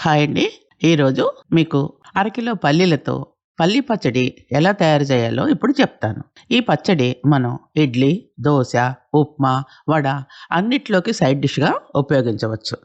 Hi అండి. ఈరోజు మీకు అరకిలో పల్లీలతో పల్లీ పచ్చడి ఎలా తయారు చేయాలో ఇప్పుడు చెప్తాను. ఈ పచ్చడి మనం ఇడ్లీ, దోశ, ఉప్మా, వడ అన్నిట్లోకి సైడ్ డిష్‌గా ఉపయోగించవచ్చు.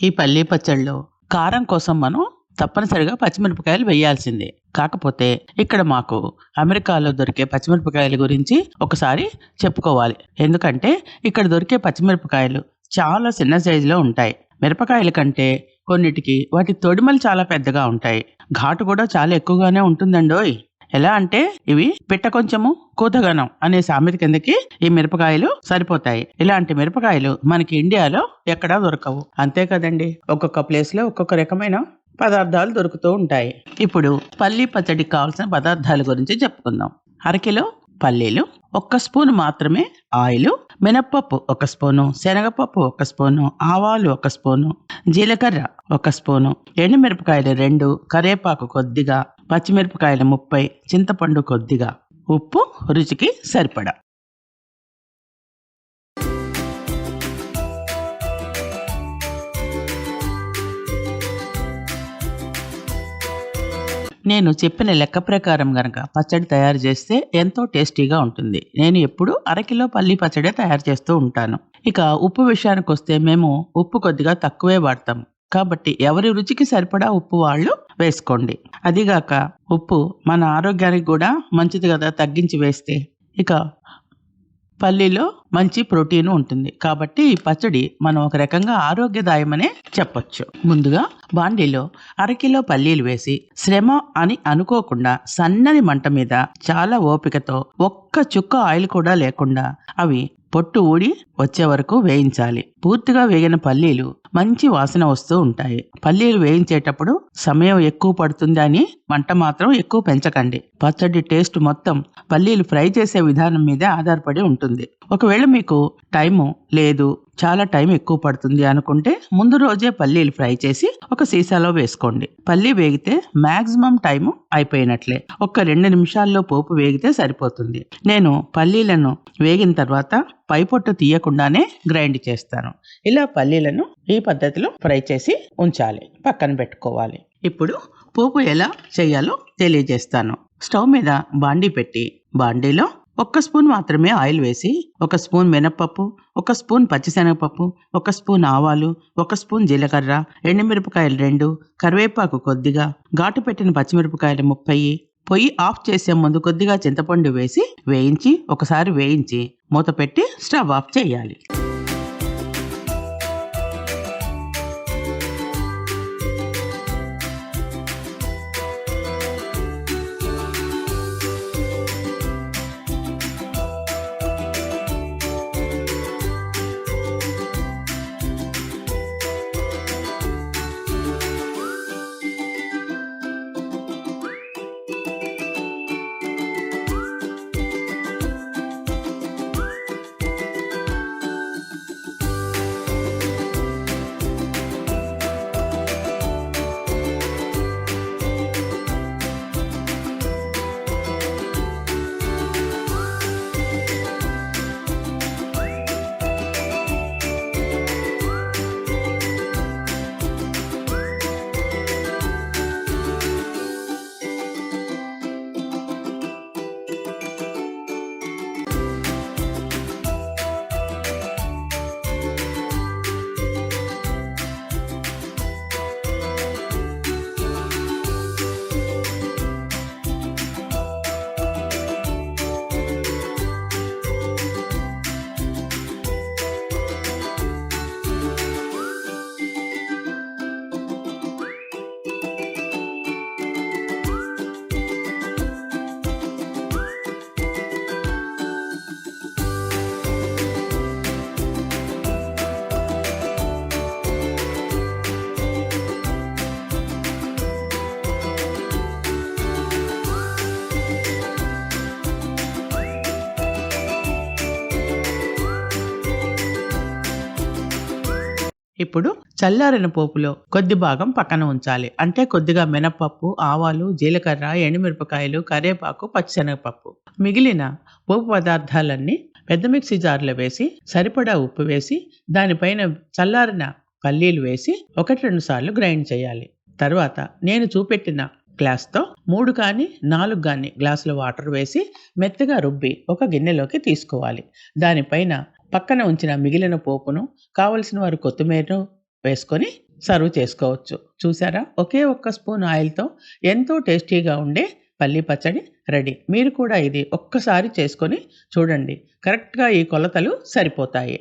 ఈ పల్లీ పచ్చడిలో కారం కోసం మనం తప్పనిసరిగా పచ్చిమిరపకాయలు వేయాల్సిందే. కాకపోతే ఇక్కడ మాకు అమెరికాలో దొరికే పచ్చిమిరపకాయల గురించి ఒకసారి చెప్పుకోవాలి. ఎందుకంటే ఇక్కడ దొరికే పచ్చిమిరపకాయలు చాలా చిన్న సైజులో ఉంటాయి. మిరపకాయల కంటే కొన్నిటికి వాటి తొడిమలు చాలా పెద్దగా ఉంటాయి. ఘాటు కూడా చాలా ఎక్కువగానే ఉంటుందండోయ్. ఎలా అంటే ఇవి పిట్ట కొంచెము కూతగనం అనే సామెత కిందకి ఈ మిరపకాయలు సరిపోతాయి. ఇలాంటి మిరపకాయలు మనకి ఇండియాలో ఎక్కడా దొరకవు. అంతే కదండి, ఒక్కొక్క ప్లేస్ లో ఒక్కొక్క రకమైన పదార్థాలు దొరుకుతూ ఉంటాయి. ఇప్పుడు పల్లీ పచ్చడికి కావాల్సిన పదార్థాల గురించి చెప్పుకుందాం. అరకిలో పల్లీలు, 1 స్పూన్ మాత్రమే ఆయిల్, మినప్పప్పు 1 స్పూను, శనగపప్పు 1 స్పూను, ఆవాలు 1 స్పూను, జీలకర్ర 1 స్పూను, ఎండుమిరపకాయలు 2, కరివేపాకు కొద్దిగా, పచ్చిమిరపకాయలు 30, చింతపండు కొద్దిగా, ఉప్పు రుచికి సరిపడా. నేను చెప్పిన లెక్క ప్రకారం గనక పచ్చడి తయారు చేస్తే ఎంతో టేస్టీగా ఉంటుంది. నేను ఎప్పుడు అరకిలో పల్లీ పచ్చడే తయారు చేస్తూ ఉంటాను. ఇక ఉప్పు విషయానికి వస్తే మేము ఉప్పు కొద్దిగా తక్కువే వాడతాం. కాబట్టి ఎవరి రుచికి సరిపడా ఉప్పు వాళ్ళు వేసుకోండి. అదిగాక ఉప్పు మన ఆరోగ్యానికి కూడా మంచిది కదా, తగ్గించి వేస్తే. ఇక పల్లీలో మంచి ప్రోటీన్ ఉంటుంది. కాబట్టి ఈ పచ్చడి మనం ఒక రకంగా ఆరోగ్యదాయమనే చెప్పొచ్చు. ముందుగా బాండీలో అరకిలో పల్లీలు వేసి శ్రమ అని అనుకోకుండా సన్నని మంట మీద చాలా ఓపికతో ఒక్క చుక్క ఆయిల్ కూడా లేకుండా అవి పొట్టు ఊడి వచ్చే వరకు వేయించాలి. పూర్తిగా వేగిన పల్లీలు మంచి వాసన వస్తూ ఉంటాయి. పల్లీలు వేయించేటప్పుడు సమయం ఎక్కువ పడుతుంది అని మంట మాత్రం ఎక్కువ పెంచకండి. పచ్చడి టేస్ట్ మొత్తం పల్లీలు ఫ్రై చేసే విధానం మీదే ఆధారపడి ఉంటుంది. ఒకవేళ మీకు టైము లేదు, చాలా టైం ఎక్కువ పడుతుంది అనుకుంటే ముందు రోజే పల్లీలు ఫ్రై చేసి ఒక సీసాలో వేసుకోండి. పల్లీ వేగితే మాక్సిమం టైము అయిపోయినట్లే. 1-2 నిమిషాల్లో పోపు వేగితే సరిపోతుంది. నేను పల్లీలను వేగిన తర్వాత పైపొట్టు తీయకుండానే గ్రైండ్ చేస్తాను. ఇలా పల్లీలను ఈ పద్ధతిలో ఫ్రై చేసి ఉంచాలి, పక్కన పెట్టుకోవాలి. ఇప్పుడు పోపు ఎలా చేయాలో తెలియజేస్తాను. స్టవ్ మీద బాండీ పెట్టి బాండీలో 1 స్పూన్ మాత్రమే ఆయిల్ వేసి 1 స్పూన్ మినప్పప్పు, 1 స్పూన్ పచ్చిశనగపప్పు, 1 స్పూన్ ఆవాలు, 1 స్పూన్ జీలకర్ర, ఎండుమిరపకాయలు 2, కరివేపాకు కొద్దిగా, ఘాటు పెట్టిన పచ్చిమిరపకాయలు 30, పొయ్యి ఆఫ్ చేసే ముందు కొద్దిగా చింతపండు వేసి ఒకసారి వేయించి మూత పెట్టి స్టవ్ ఆఫ్ చేయాలి. ఇప్పుడు చల్లారిన పోపులో కొద్ది భాగం పక్కన ఉంచాలి. అంటే కొద్దిగా మినపప్పు, ఆవాలు, జీలకర్ర, ఎండుమిరపకాయలు, కరివేపాకు, పచ్చిశనగపప్పు. మిగిలిన పోపు పదార్థాలన్నీ పెద్ద మిక్సీ జార్లో వేసి సరిపడా ఉప్పు వేసి దానిపైన చల్లారిన పల్లీలు వేసి 1-2 సార్లు గ్రైండ్ చేయాలి. తర్వాత నేను చూపెట్టిన గ్లాస్తో 3 కానీ 4 కానీ గ్లాసుల వాటర్ వేసి మెత్తగా రుబ్బి ఒక గిన్నెలోకి తీసుకోవాలి. దానిపైన పక్కన ఉంచిన మిగిలిన పోపును, కావలసిన వారు కొత్తిమీరను వేసుకొని సర్వ్ చేసుకోవచ్చు. చూసారా, ఒకే ఒక్క స్పూన్ ఆయిల్తో ఎంతో టేస్టీగా ఉండే పల్లీ పచ్చడి రెడీ. మీరు కూడా ఇది ఒక్కసారి చేసుకొని చూడండి, కరెక్ట్గా ఈ కొలతలు సరిపోతాయి.